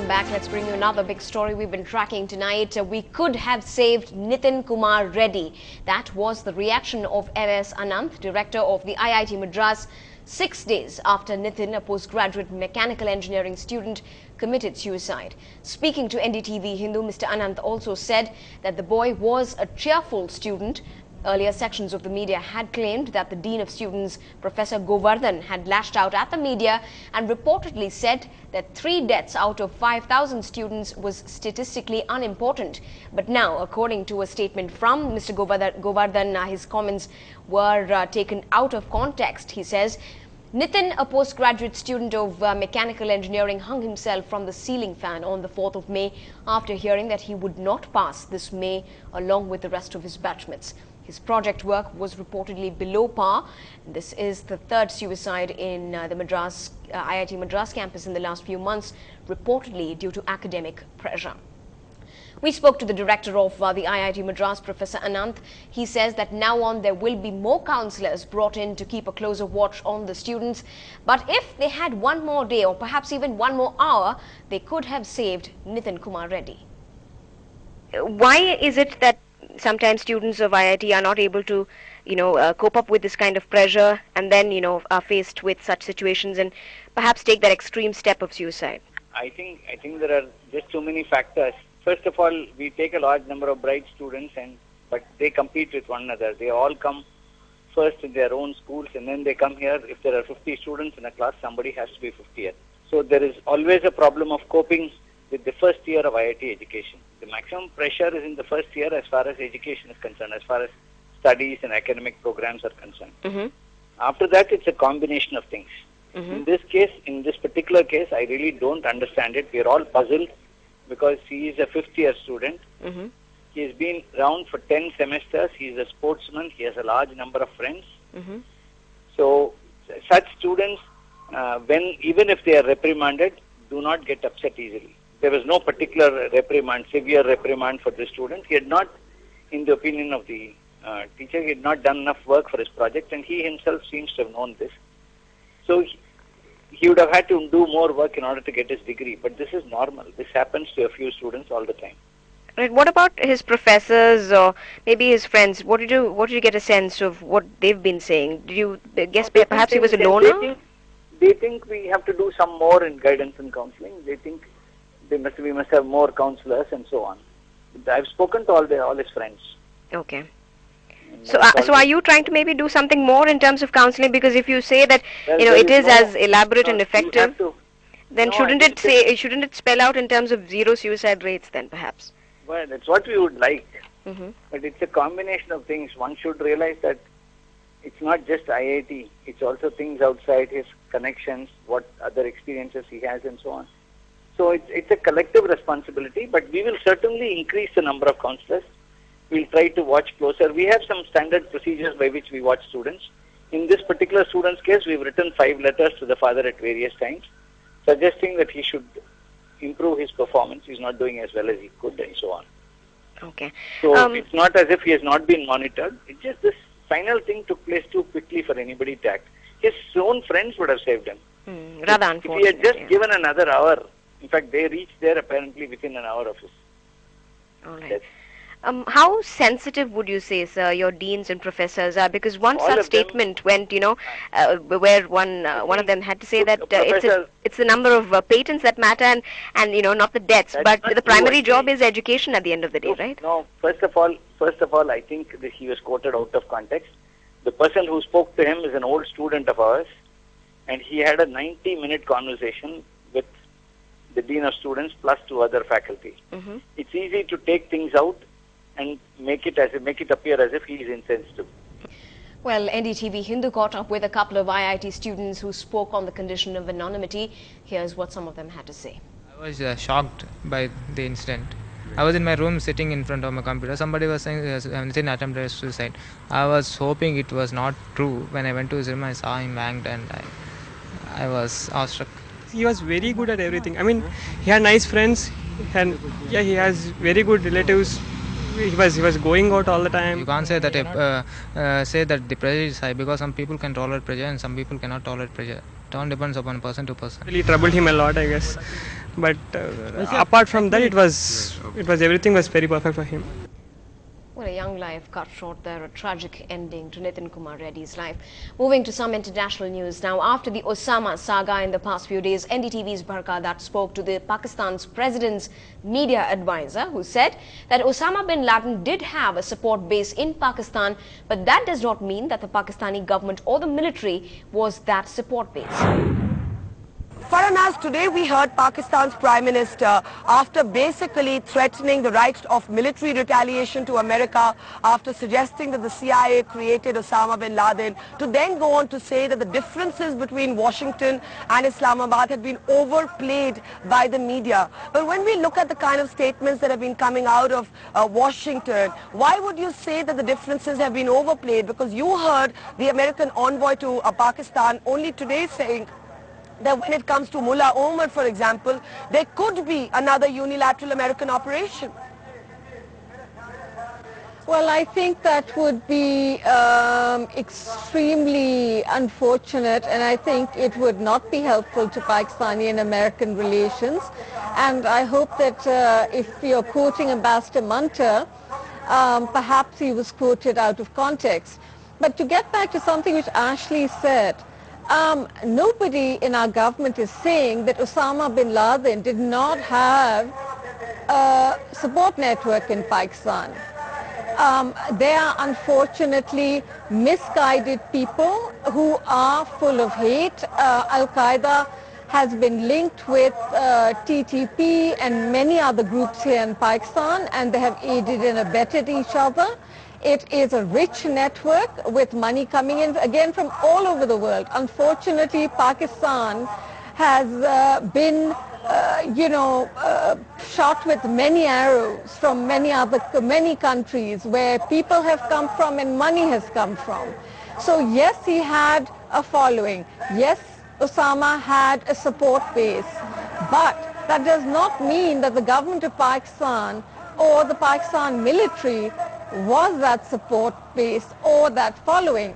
back. Let's bring you another big story we've been tracking tonight. We could have saved Nitin Kumar Reddy. That was the reaction of MS Ananth, director of the IIT Madras, 6 days after Nitin, a postgraduate mechanical engineering student, committed suicide. Speaking to Ndtv-Hindu, Mr. Ananth also said that the boy was a cheerful student. Earlier sections of the media had claimed that the Dean of Students, Professor Govardhan, had lashed out at the media and reportedly said that 3 deaths out of 5,000 students was statistically unimportant. But now, according to a statement from Mr. Govardhan, his comments were taken out of context. He says, Nitin, a postgraduate student of mechanical engineering, hung himself from the ceiling fan on the 4th of May after hearing that he would not pass this May along with the rest of his batchmates. His project work was reportedly below par. This is the 3rd suicide in the IIT Madras campus in the last few months, reportedly due to academic pressure. We spoke to the director of the IIT Madras, Professor Ananth. He says that now on there will be more counsellors brought in to keep a closer watch on the students. But if they had one more day or perhaps even one more hour, they could have saved Nitin Kumar Reddy. Why is it that sometimes students of IIT are not able to, cope up with this kind of pressure and then, are faced with such situations and perhaps take that extreme step of suicide? I think there are just too many factors. First of all, we take a large number of bright students, but they compete with one another. They all come first in their own schools, and then they come here. If there are 50 students in a class, somebody has to be 50th. So there is always a problem of coping with the first year of IIT education. The maximum pressure is in the first year as far as education is concerned, as far as studies and academic programs are concerned. Mm-hmm. After that, it's a combination of things. Mm-hmm. In this particular case, I really don't understand it. We are all puzzled because he is a 5th year student. Mm-hmm. He has been around for 10 semesters. He is a sportsman. He has a large number of friends. Mm-hmm. So such students, even if they are reprimanded, do not get upset easily. There was no particular reprimand, severe reprimand for this student. He had not, in the opinion of the teacher, he had not done enough work for his project, and he himself seems to have known this. So he would have had to do more work in order to get his degree, but this is normal. This happens to a few students all the time. Right. What about his professors or maybe his friends? What did you get a sense of what they've been saying? Did you guess perhaps he was a loner? They think we have to do some more in guidance and counseling. They think we must have more counselors and so on. I've spoken to all his friends. Okay. So are you trying to maybe do something more in terms of counseling? Because if you say that it is as elaborate and effective, then shouldn't it spell out in terms of 0 suicide rates then perhaps? Well, that's what we would like. Mm-hmm. But it's a combination of things. One should realize that it's not just IIT. It's also things outside, his connections, what other experiences he has and so on. So it's a collective responsibility, but we will certainly increase the number of counselors. We'll try to watch closer. We have some standard procedures by which we watch students. In this particular student's case, we've written 5 letters to the father at various times, suggesting that he should improve his performance. He's not doing as well as he could and so on. Okay. So it's not as if he has not been monitored. It's just this final thing took place too quickly for anybody to act. His own friends would have saved him. Rather unfortunate. If he had just given another hour, in fact, they reached there apparently within an hour of his death. How sensitive would you say, sir, your deans and professors are? Because one such statement went, where one of them had to say that it's the number of patents that matter and not the deaths. But the primary job is education at the end of the day, right? No, first of all, I think that he was quoted out of context. The person who spoke to him is an old student of ours, and he had a 90-minute conversation with the Dean of Students plus 2 other faculty. Mm-hmm. It's easy to take things out and make it appear as if he is insensitive. Well, Ndtv-Hindu caught up with a couple of IIT students who spoke on the condition of anonymity. Here's what some of them had to say. I was shocked by the incident. I was in my room sitting in front of my computer. Somebody was saying Nitin attempted suicide. I was hoping it was not true. When I went to his room, I saw him hanged and I was awestruck. He was very good at everything. I mean, he had nice friends and he has very good relatives. He was going out all the time. You can't say that say that the pressure is high, because some people can tolerate pressure and some people cannot tolerate pressure. It all depends upon person to person. Really troubled him a lot, I guess. But apart from that, it was everything was very perfect for him. Well, a young life cut short there, a tragic ending to Nitin Kumar Reddy's life. Moving to some international news now. After the Osama saga in the past few days, NDTV's Bharka Dutt spoke to the Pakistan's president's media advisor, who said that Osama bin Laden did have a support base in Pakistan, but that does not mean that the Pakistani government or the military was that support base. Farhanaz, today we heard Pakistan's Prime Minister, after basically threatening the right of military retaliation to America, after suggesting that the CIA created Osama bin Laden, to then go on to say that the differences between Washington and Islamabad had been overplayed by the media. But when we look at the kind of statements that have been coming out of Washington, why would you say that the differences have been overplayed? Because you heard the American envoy to Pakistan only today saying that when it comes to Mullah Omar, for example, there could be another unilateral American operation. Well, I think that would be extremely unfortunate, and I think it would not be helpful to Pakistani and American relations. And I hope that if you're quoting Ambassador Munter, perhaps he was quoted out of context. But to get back to something which Ashley said, nobody in our government is saying that Osama bin Laden did not have a support network in Pakistan. They are unfortunately misguided people who are full of hate. Al-Qaeda has been linked with TTP and many other groups here in Pakistan, and they have aided and abetted each other. It is a rich network with money coming in, again, from all over the world. Unfortunately, Pakistan has been, shot with many arrows from many countries where people have come from and money has come from. So yes, he had a following. Yes, Osama had a support base. But that does not mean that the government of Pakistan or the Pakistan military was that support base or that following.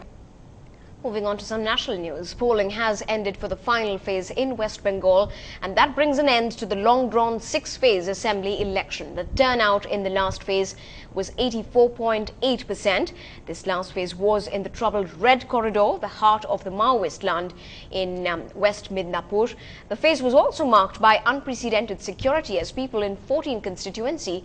Moving on to some national news, polling has ended for the final phase in West Bengal, and that brings an end to the long-drawn six-phase assembly election. The turnout in the last phase was 84.8%. This last phase was in the troubled Red Corridor, the heart of the Maoist land in West Midnapur. The phase was also marked by unprecedented security, as people in 14 constituencies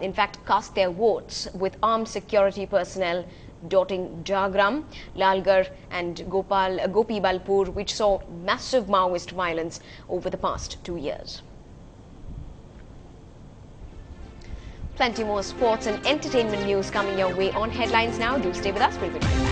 in fact cast their votes with armed security personnel dotting Jhargram, Lalgarh and Gopibalpur, which saw massive Maoist violence over the past 2 years. Plenty more sports and entertainment news coming your way on Headlines Now. Do stay with us. We'll be right back.